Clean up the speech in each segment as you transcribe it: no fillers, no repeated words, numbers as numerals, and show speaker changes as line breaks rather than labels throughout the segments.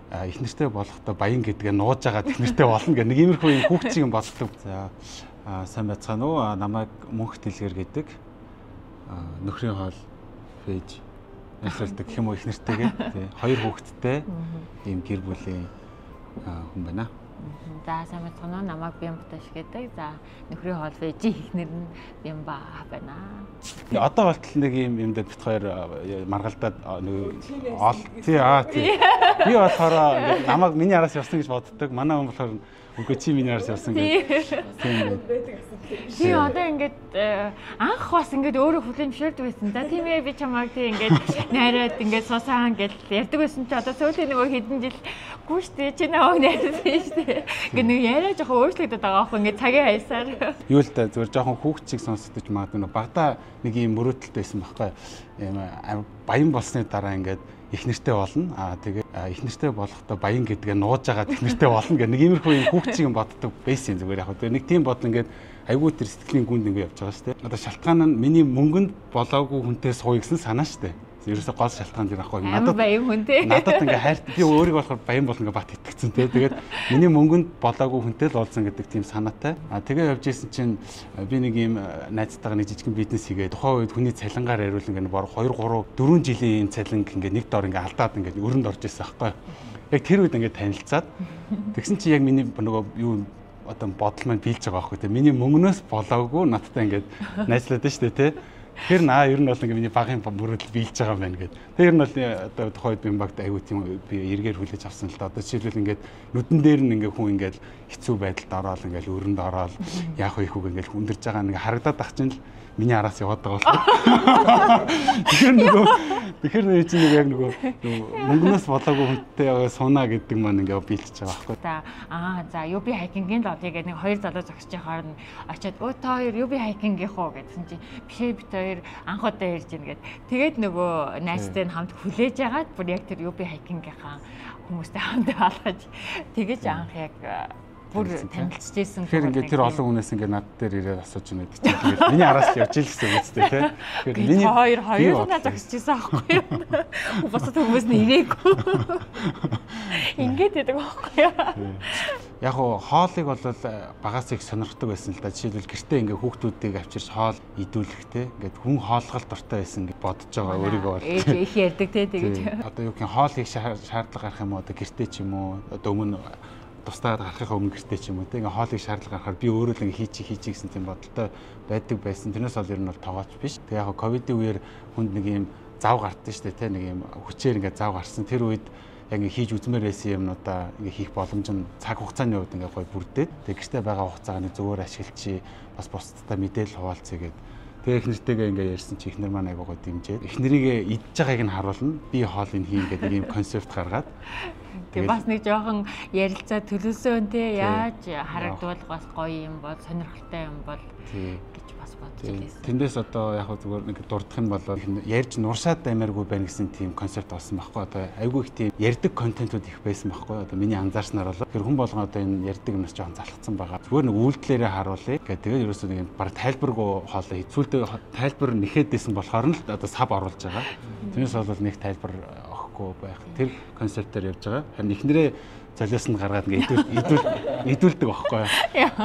их нэртэй болохдоо баян гэдгээ нууж байгаа их нэртэй болно гэх нэг иймэрхүү юм хүүхдчиг юм боддог. За сайн байцгаана уу? Намайг Мөнх Дэлгэр гэдэг нөхрийн хоол фэж ажилладаг хэм үү их нэртэйгээ тий 2 хүүхэдтэй ийм гэр бүлийн хүн байна.
За сайн байцгаана уу? Намайг Бямбаташ гэдэг. За нөхрийн хоол фэж их нэр нь Бямба байна.
Одоо болтол нэг юм дээр бит хоёр маргалдаад нэг тий би болохоор намайг миний араас явсан гэж боддог. Манай хүн болохоор үгүй чи миний араас явсан гэж. Тийм байдаг.
Би одоо ингээд анх бас ингээд өөрөө хүлээн зөвшөөрдөг байсан. За тийм ээ би чамайг тий ингээд найраад ингээд сусаан гэж ярьдаг байсан чи одоо сүүлийн нөгөө хэдэн жил гүү штэ чи наваг найрсан штэ. Ингээд нэг яриа жоохон өөрчлөгдөд байгаа аахгүй ингээд цагийн хаясаар.
Юу л да зүгээр жоохон хүүхдчиг сонсогдож магадгүй багада нэг юм мөрөөдөлтэй байсан байхгүй. Баян болсны дараа ингээд их нэртэй болно. Тэгээ их нэртэй болохдоо баян гэдгээ нууж байгаа их нэртэй болно гэх нэг иймэрхүү юм хүүхдчиг юм боддог байсан зүгээр яг. Тэгээ нэг тийм бодол ингээд айгүй тэр сэтгэлийн гүнд ингээд явж байгаа шүү дээ. Одоо шалтгаан нь миний мөнгөнд болоогүй хүнтэй сууя гэсэн санаа шүү дээ. Ерөөсө гол шалтгаан тэр ахгүй.
Надад баян хүнтэй.
Надад ингээ хайр би өөрийгөө болохоор баян болно гэж бат итгэцэн те. Тэгээд миний мөнгөнд болоогүй хүнтэй л уулзсан гэдэг тийм санаатай. Тэгээ явж исэн чинь би нэг юм найзтайгаа нэг жижигхэн бизнес хийгээд тухайн үед хүний цалингаар хариул ингээ бор 2 3 4 жилийн цалинг ингээ нэг дор ингээ алдаад ингээ өрөнд орж исэн байхгүй. Яг тэр үед ингээ танилцаад тэгсэн чи яг миний нөгөө юу одоо бодол маань биелж байгаа байхгүй те. Миний мөнгнөөс болоогүй надтай ингээ найзлаад нь шүү дээ те. Тэр ер нь бол ингээ миний багын мөрөдөл биелж байгаа юм байна гэд. Тэр нь бол одоо тухайд би багт аягүй тийм би эргээр хүлээж авсан л да. Одоо жишээлбэл ингээд нүдэн дээр нь ингээ хүн ингээд хэцүү байдалд ороод ингээ өрөнд ороод яах вэ хүү ингээ хүндэрж байгаа ингээ харагдаад ах чинь л миний араас яваад байгаа бол. Тэгэхээр нэг чинь нэг яг нөгөө мөнгнөөс болоогүй хүнтэй сунаа гэдэг маань ингээ биелж байгаа байхгүй.
За UB хайкингийн л одыг нэг 2 залуу зогсож байхаар нь очиад өө та хоёр UB хайкингийнх уу гэдсэн чинь бишээ бит хоёр анх удаа ярьж ийн гэд. Тэгээд нөгөө найзтай нь хамт хүлээж агаад бүр яг тэр UB хайкингийнхаа хүмүүстэй хамт алгаж тэгэж анх яг бүр танилцчихсэн.
Тэгэхээр ингээд тэр олон хүнээс ингээд над дээр ирээд асууж байна гэдэг чинь тэгээд миний араас л явж ийл гэсэн үг үстэй тий.
Тэгэхээр миний хоёр надад зогсчихсан аахгүй юу. Босод хүмүүс нь ирээгүй. Ингээд байдаг аахгүй юу.
Яг хоолыг бол багаас их сонирхдаг байсан л да. Жишээлбэл гэртээ ингээд хүүхдүүдийг авчирч хоол идүүлэх те. Ингээд хүн хооллол дуртай байсан гэж бодож байгаа өөрийгөө бол.
Их ярьдаг те тэгэж.
Одоо юу гэх хоол хийх шаардлага гарах юм уу одоо гэртээ ч юм уу одоо өмнө тусдаад гарахынхаа өмнө гэртээ ч юм уу те. Ингээд хоолыг шаардлага гарахаар би өөрөө л ингээд хийчих гэсэн тийм бодолтой байдаг байсан. Тэрнээс бол ер нь бол тоогооч биш. Тэгээ яг ковидын үеэр хүнд нэг юм зав гардсан шүү дээ те. Нэг юм хүчээр ингээд зав гарсан. Тэр үед яг ингээ хийж үзмээр байсан юмнуудаа ингээ хийх боломж нь цаг хугацааны хувьд ингээ гоё бүрдээд тэг гэртээ байгаа хугацааг нь зөвөр ашиглачи бас бусдтай мэдээлэл хуваалцъя гэд. Тэгээ их нэртэйгээ ингээ ярьсан чи их нэр маань айгуу гоё дэмжээд их нэрийгээ идж байгааг нь харуулна. Би хоолыг хийн гэдэг ийм концепт гаргаад.
Тэгээ бас нэг жоохон ярилцаа төлөвлөсөн те яаж харагдвал бас гоё юм бол сонирхолтой юм бол гэж бас бодож байсан.
Тэндээс одоо яг зүгээр нэг дурдах нь бол ярьж нуршаад аймааргүй байна гэсэн тийм концепт болсон байхгүй. Одоо айгүй их тийм ярьдаг контентууд их байсан байхгүй. Одоо миний анзаарснаар бол тэр хүн болгон одоо энэ ярьдаг юмс жоохон залхацсан байгаа. Зүгээр нэг үйлдэлээрээ харуулъя гэх тэгээд ерөөсөө нэг баг тайлбаргүй хоолой хэцүүлдэг тайлбар нэхэдсэн болохоор нь одоо сав оруулж байгаа. Тэрнээс бол нэг тайлбар өгөхгүй байх. Тэр концептээр явж байгаа. Харин эхнэрээ золиос нь гаргаад ингээ идүүлдэг байхгүй юу.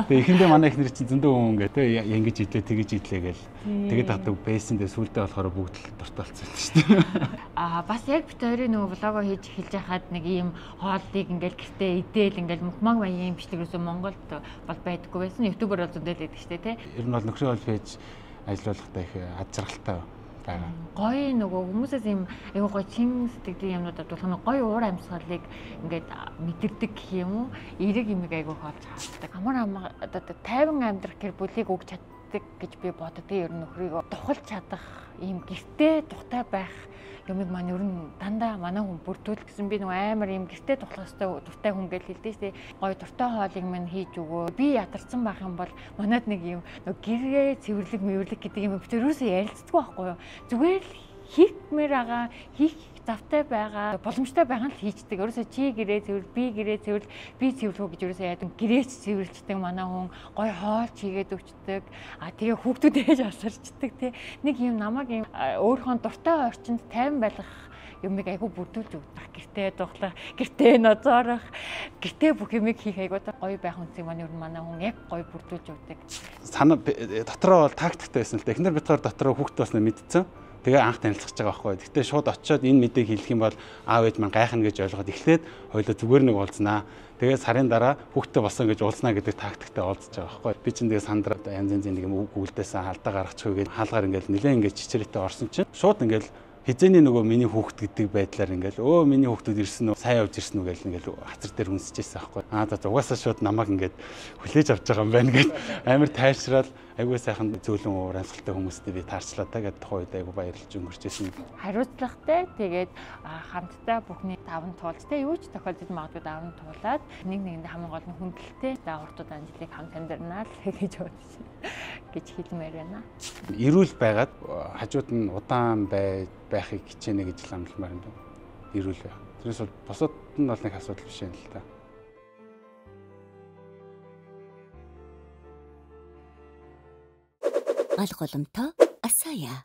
Тэгээ эхэндээ манай эхнэр чинь зөндөө хүн ингээ тэ ингэж идлээ тэгэж идлээ гээл. Тэгээд гадаг байсан дээр сүулдэ болохоор бүгд л дурталцсан шүү дээ.
Бас яг бит хоёрын нөгөө влогоо хийж эхэлж байхад нэг ийм хооллыг ингээл гэртээ идээл ингээл мухмаг баян бичлэгөөс Монголд бол байдаггүй байсан. Ютубер бол зөндөл байдаг шүү дээ тэ.
Ер нь бол нөхрийн хоол пэйж ажиллаулахдаа их ад жаргалтай байгаа.
Гоё нөгөө хүмүүсээс юм айгуу гоё чин сэтгэлийн юмнуудад болох гоё уур амьсгалыг ингээд мэдэрдэг гэх юм уу? Эрэг юмыг айгуу хоолж хаадаг. Амар одоо тайван амьдрах гэр бүлийг өгч чаддаг гэж би боддог. Ер нь нөхрийгөө тухалж чадах ийм гэртээ тухтай байх юмыг маань ер нь дандаа манай хүн бүрдүүл гэсэн би нөгөө амар юм гэртээ тухлах хэвээр дуртай хүн гэж хэлдэг шүү дээ. Гоё дуртай хоолыг маань хийж өгөө. Би ядарсан байх юм бол манад нэг юм нөгөө гэрээ цэвэрлэг гэдэг юм битэрөөсөө ярилцдаг байхгүй юу. Зүгээр л хийхмээр байгаа, хийх завтай байгаа, боломжтой байгаа нь л хийждэг. Ерөөсөө чи гэрээ цэвэр, би гэрээ цэвэр, би цэвэрлэх гэж ерөөсөө яадаг гэрээч цэвэрлждэг манай хүн, гоё хоолч хийгээд өгчдөг. Тэгээ хүүхдүүд ээж асарчдаг тий. Нэг юм намайг юм өөрийнхөө дуртай орчинд тайван байлгах юмыг айгүй бүрдүүлж өгдөг. Гэртээ дууглах, гэртээ ноцоорох, гэртээ бүх юмыг хийх айгүй гоё байх үнцгийг манай хүн яг гоё бүрдүүлж өгдөг.
Санаа дотроо бол тактиктэй байсан л да. Эхнэр битгаар дотроо хүүхдээ болсноо мэдсэн. Тэгээ анх танилцах гэж байгаа байхгүй. Гэтэ шууд очиод энэ мэдээг хэлэх юм бол аав ээж маань гайхна гэж ойлгоод эхлээд хоёулаа зүгээр нэг уулзнаа. Тэгээ сарын дараа хүүхдээ болсон гэж уулзнаа гэдэг тактиктэй уулзж байгаа байхгүй. Би чинь тэгээ сандраад янз янзын нэг юм үг үлдээсэн алдаа гаргачихгүй гэж хаалгаар ингээл нэлээд ингээд чичрээтэй орсон чинь шууд ингээл хизээний нөгөө миний хүүхэд гэдэг байдлаар ингээл миний хүүхдүүд ирсэн үү сайн явж ирсэн үү гэж ингээл хацар дээр үнсэжсэн байхгүй. За угаасаа шууд намайг ингээд хүлээж авч байгаа юм байна гэж амар тайвшраад айгүй сайхан зөөлөн уур амьсгалтай хүмүүстэй би таарчлаа та гэдэг тухай үед айгүй баярлж өнгөрч ирсэн.
Хариуцлагатай тэгээд хамтдаа бүхний даван туулж те юу ч тохиолдож магадгүй даван туулаад нэг нэгэндээ хамгийн гол нь хүндэлтэй уртууд анжилыг хамт амьдрнаа л гэж бодсон гэж хэлмээр байна.
Эрүүл байгаад хажууд нь удаан байхыг хичээнэ гэж л амлалмаар юм байна. Эрүүл байх. Тэрээс бол босоод нь бол нэг асуудал биш юм л та.
Алголомтой Асая